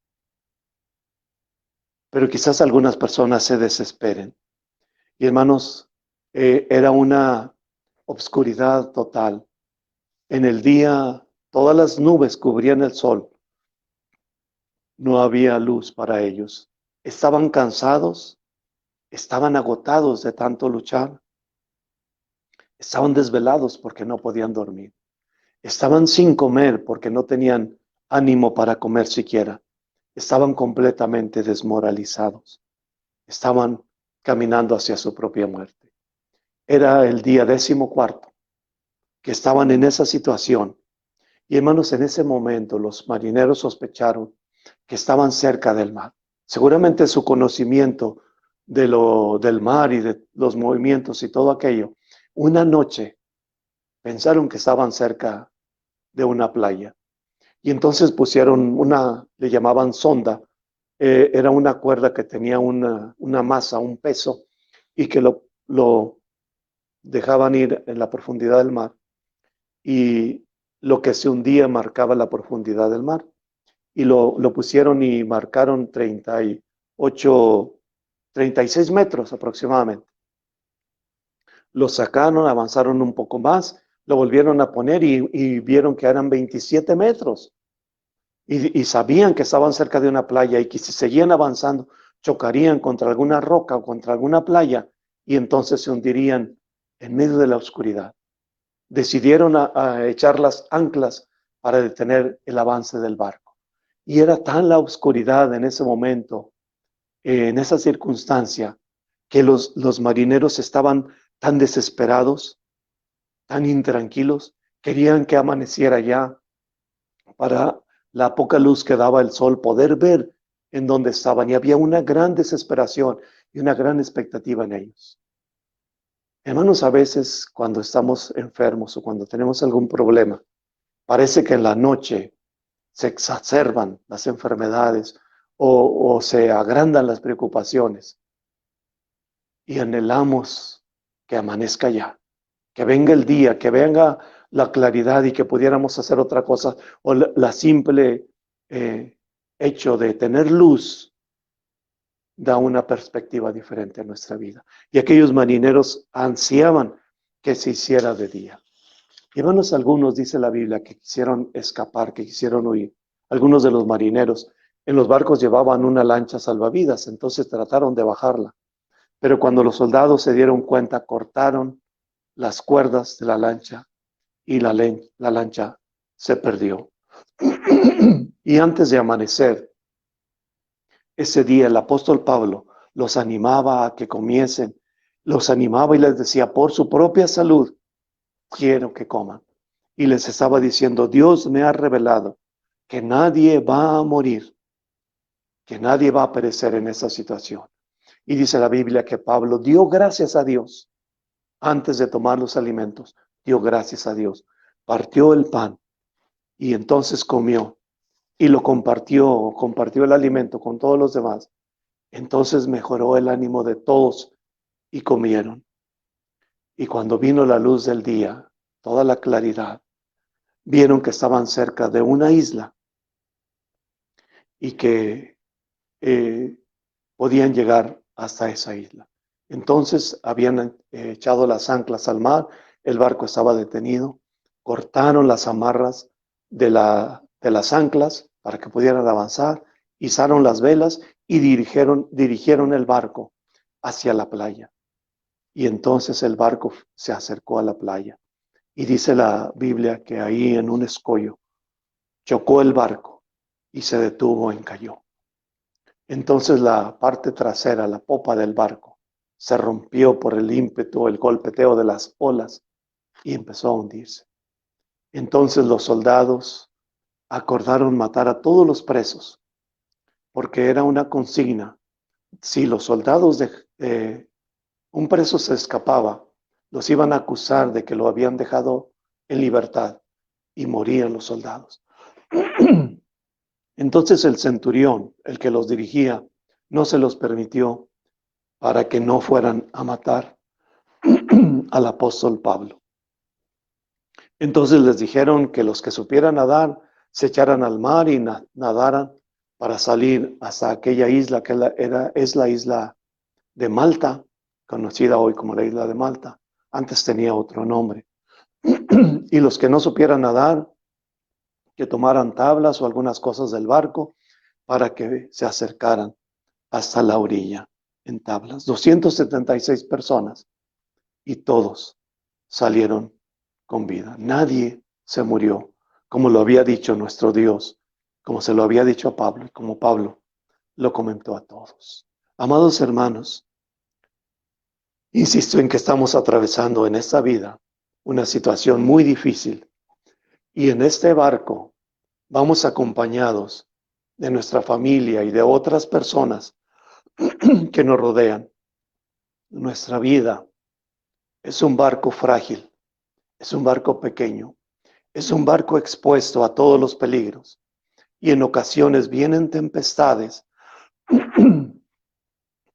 Pero quizás algunas personas se desesperen. Y hermanos, era una obscuridad total. En el día, todas las nubes cubrían el sol. No había luz para ellos. Estaban cansados, estaban agotados de tanto luchar. Estaban desvelados porque no podían dormir. Estaban sin comer porque no tenían ánimo para comer siquiera. Estaban completamente desmoralizados. Estaban caminando hacia su propia muerte. Era el día 14º que estaban en esa situación. Y hermanos, en ese momento los marineros sospecharon que estaban cerca del mar. Seguramente su conocimiento del mar y de los movimientos y todo aquello. Una noche pensaron que estaban cerca de una playa. Y entonces pusieron le llamaban sonda. Era una cuerda que tenía una masa, un peso, y que lo dejaban ir en la profundidad del mar. Y lo que se hundía marcaba la profundidad del mar. Y lo pusieron y marcaron 36 metros aproximadamente. Lo sacaron, avanzaron un poco más, lo volvieron a poner y vieron que eran 27 metros. Y sabían que estaban cerca de una playa y que si seguían avanzando chocarían contra alguna roca o contra alguna playa y entonces se hundirían en medio de la oscuridad. Decidieron a echar las anclas para detener el avance del barco. Y era tan la oscuridad en ese momento, en esa circunstancia, que los marineros estaban tan desesperados, tan intranquilos, querían que amaneciera ya para la poca luz que daba el sol poder ver en dónde estaban. Y había una gran desesperación y una gran expectativa en ellos. Hermanos, a veces cuando estamos enfermos o cuando tenemos algún problema, parece que en la noche se exacerban las enfermedades o se agrandan las preocupaciones y anhelamos que amanezca ya, que venga el día, que venga la claridad y que pudiéramos hacer otra cosa o la simple hecho de tener luz da una perspectiva diferente a nuestra vida. Y aquellos marineros ansiaban que se hiciera de día. Y hermanos, algunos, dice la Biblia, que quisieron escapar, que quisieron huir. Algunos de los marineros En los barcos llevaban una lancha salvavidas, entonces trataron de bajarla. Pero cuando los soldados se dieron cuenta, cortaron las cuerdas de la lancha y la lancha se perdió. Y antes de amanecer, ese día el apóstol Pablo los animaba a que comiesen, los animaba y les decía, por su propia salud, quiero que coman. Y les estaba diciendo, Dios me ha revelado que nadie va a morir, que nadie va a perecer en esa situación. Y dice la Biblia que Pablo dio gracias a Dios antes de tomar los alimentos, dio gracias a Dios, partió el pan y entonces comió y lo compartió el alimento con todos los demás. Entonces mejoró el ánimo de todos y comieron. Y cuando vino la luz del día, toda la claridad, vieron que estaban cerca de una isla y que eh, podían llegar hasta esa isla. Entonces habían echado las anclas al mar, el barco estaba detenido, cortaron las amarras de las anclas para que pudieran avanzar, izaron las velas y dirigieron el barco hacia la playa. Y entonces el barco se acercó a la playa. Y dice la Biblia que ahí en un escollo chocó el barco y se detuvo, encalló. Entonces la parte trasera, la popa del barco, se rompió por el ímpetu, el golpeteo de las olas y empezó a hundirse. Entonces los soldados acordaron matar a todos los presos, porque era una consigna. Si los soldados un preso se escapaba, los iban a acusar de que lo habían dejado en libertad y morían los soldados. Entonces el centurión, el que los dirigía, no se los permitió para que no fueran a matar al apóstol Pablo. Entonces les dijeron que los que supieran nadar se echaran al mar y nadaran para salir hasta aquella isla que es la isla de Malta, conocida hoy como la isla de Malta. Antes tenía otro nombre. Y los que no supieran nadar, que tomaran tablas o algunas cosas del barco para que se acercaran hasta la orilla en tablas. 276 personas y todos salieron con vida. Nadie se murió, como lo había dicho nuestro Dios, como se lo había dicho a Pablo y como Pablo lo comentó a todos. Amados hermanos, insisto en que estamos atravesando en esta vida una situación muy difícil y en este barco vamos acompañados de nuestra familia y de otras personas que nos rodean. Nuestra vida es un barco frágil, es un barco pequeño, es un barco expuesto a todos los peligros y en ocasiones vienen tempestades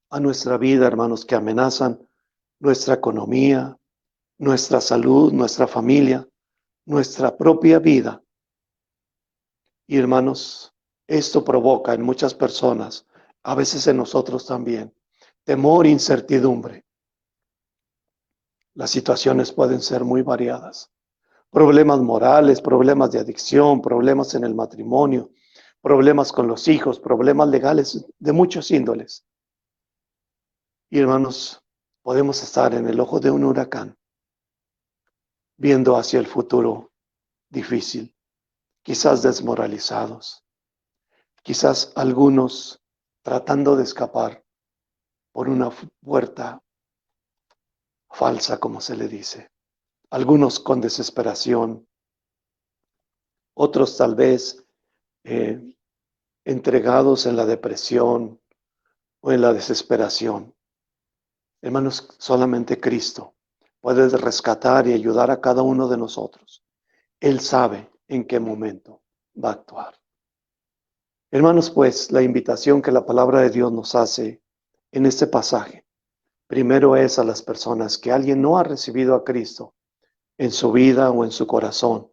a nuestra vida, hermanos, que amenazan nuestra economía, nuestra salud, nuestra familia, nuestra propia vida. Y hermanos, esto provoca en muchas personas, a veces en nosotros también, temor e incertidumbre. Las situaciones pueden ser muy variadas. Problemas morales, problemas de adicción, problemas en el matrimonio, problemas con los hijos, problemas legales de muchos índoles. Y hermanos, podemos estar en el ojo de un huracán, viendo hacia el futuro difícil, quizás desmoralizados, quizás algunos tratando de escapar por una puerta falsa, como se le dice. Algunos con desesperación, otros tal vez entregados en la depresión o en la desesperación. Hermanos, solamente Cristo puede rescatar y ayudar a cada uno de nosotros. Él sabe en qué momento va a actuar. Hermanos, pues la invitación que la palabra de Dios nos hace en este pasaje, primero es a las personas que alguien no ha recibido a Cristo en su vida o en su corazón,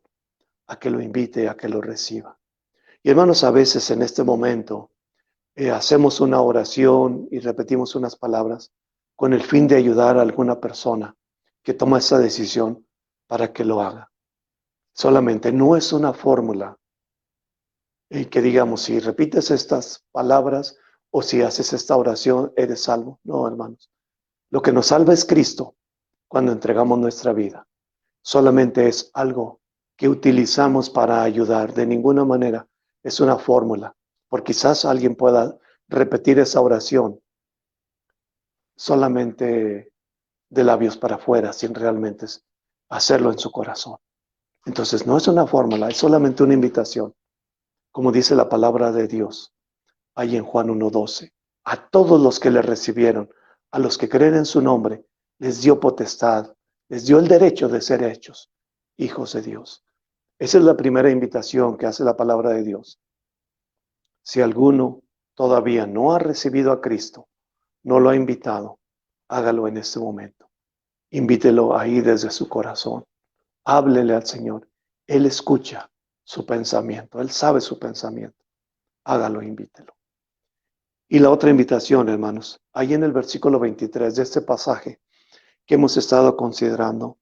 a que lo invite, a que lo reciba. Y hermanos, a veces en este momento hacemos una oración y repetimos unas palabras con el fin de ayudar a alguna persona que toma esa decisión para que lo haga. Solamente no es una fórmula Y que digamos, si repites estas palabras o si haces esta oración, eres salvo. No, hermanos. Lo que nos salva es Cristo cuando entregamos nuestra vida. Solamente es algo que utilizamos para ayudar. De ninguna manera es una fórmula. Porque quizás alguien pueda repetir esa oración solamente de labios para afuera, sin realmente hacerlo en su corazón. Entonces no es una fórmula, es solamente una invitación. Como dice la palabra de Dios ahí en Juan 1:12. A todos los que le recibieron, a los que creen en su nombre, les dio potestad, les dio el derecho de ser hechos hijos de Dios. Esa es la primera invitación que hace la palabra de Dios. Si alguno todavía no ha recibido a Cristo, no lo ha invitado, hágalo en este momento. Invítelo ahí desde su corazón. Háblele al Señor. Él escucha su pensamiento. Él sabe su pensamiento. Hágalo, invítelo. Y la otra invitación, hermanos, ahí en el versículo 23 de este pasaje que hemos estado considerando,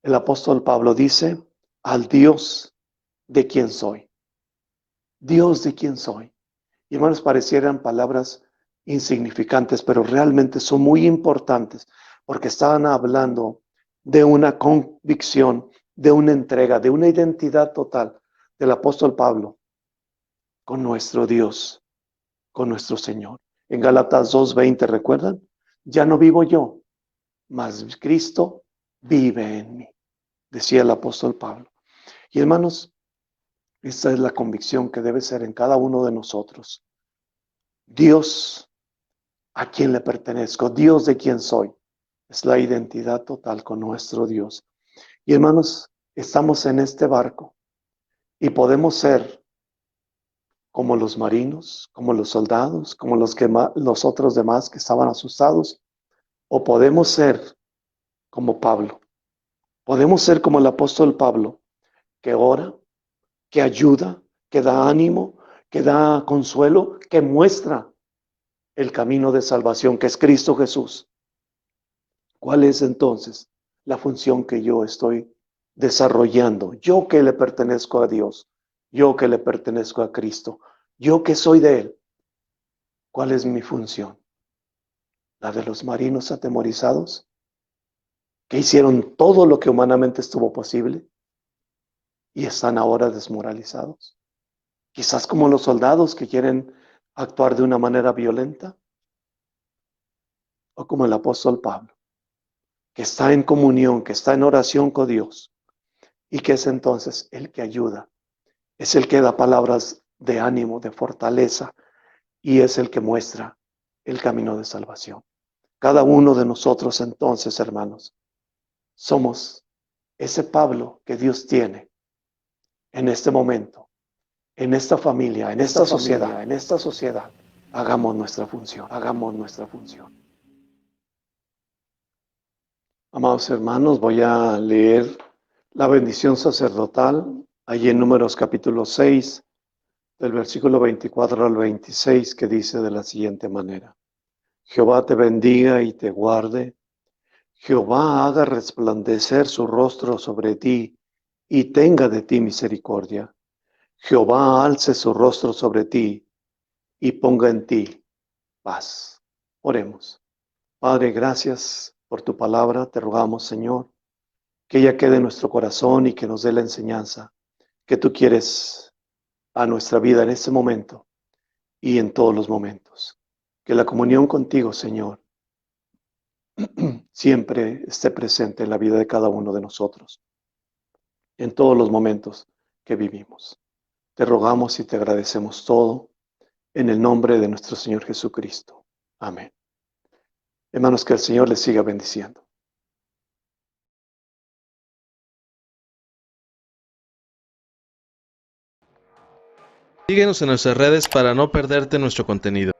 el apóstol Pablo dice, al Dios de quien soy. Dios de quien soy. Y hermanos, parecieran palabras insignificantes, pero realmente son muy importantes porque estaban hablando de una convicción, de una entrega, de una identidad total del apóstol Pablo con nuestro Dios, con nuestro Señor. En Gálatas 2:20, ¿recuerdan? Ya no vivo yo, mas Cristo vive en mí, decía el apóstol Pablo. Y hermanos, esta es la convicción que debe ser en cada uno de nosotros. Dios a quien le pertenezco, Dios de quien soy, es la identidad total con nuestro Dios. Y hermanos, estamos en este barco y podemos ser como los marinos, como los soldados, como los otros demás que estaban asustados, o podemos ser como Pablo. Podemos ser como el apóstol Pablo, que ora, que ayuda, que da ánimo, que da consuelo, que muestra el camino de salvación, que es Cristo Jesús. ¿Cuál es entonces la función que yo estoy desarrollando? Yo que le pertenezco a Dios, yo que le pertenezco a Cristo, yo que soy de Él. ¿Cuál es mi función? ¿La de los marinos atemorizados, que hicieron todo lo que humanamente estuvo posible y están ahora desmoralizados? Quizás como los soldados que quieren actuar de una manera violenta, o como el apóstol Pablo, que está en comunión, que está en oración con Dios y que es entonces el que ayuda, es el que da palabras de ánimo, de fortaleza y es el que muestra el camino de salvación. Cada uno de nosotros entonces, hermanos, somos ese Pablo que Dios tiene en este momento, en esta familia, en esta sociedad, en esta sociedad. Hagamos nuestra función, hagamos nuestra función. Amados hermanos, voy a leer la bendición sacerdotal, allí en Números capítulo 6, del versículo 24 al 26, que dice de la siguiente manera. Jehová te bendiga y te guarde. Jehová haga resplandecer su rostro sobre ti y tenga de ti misericordia. Jehová alce su rostro sobre ti y ponga en ti paz. Oremos. Padre, gracias por tu palabra. Te rogamos, Señor, que ella quede en nuestro corazón y que nos dé la enseñanza que tú quieres a nuestra vida en este momento y en todos los momentos. Que la comunión contigo, Señor, siempre esté presente en la vida de cada uno de nosotros, en todos los momentos que vivimos. Te rogamos y te agradecemos todo en el nombre de nuestro Señor Jesucristo. Amén. Hermanos, que el Señor les siga bendiciendo. Síguenos en nuestras redes para no perderte nuestro contenido.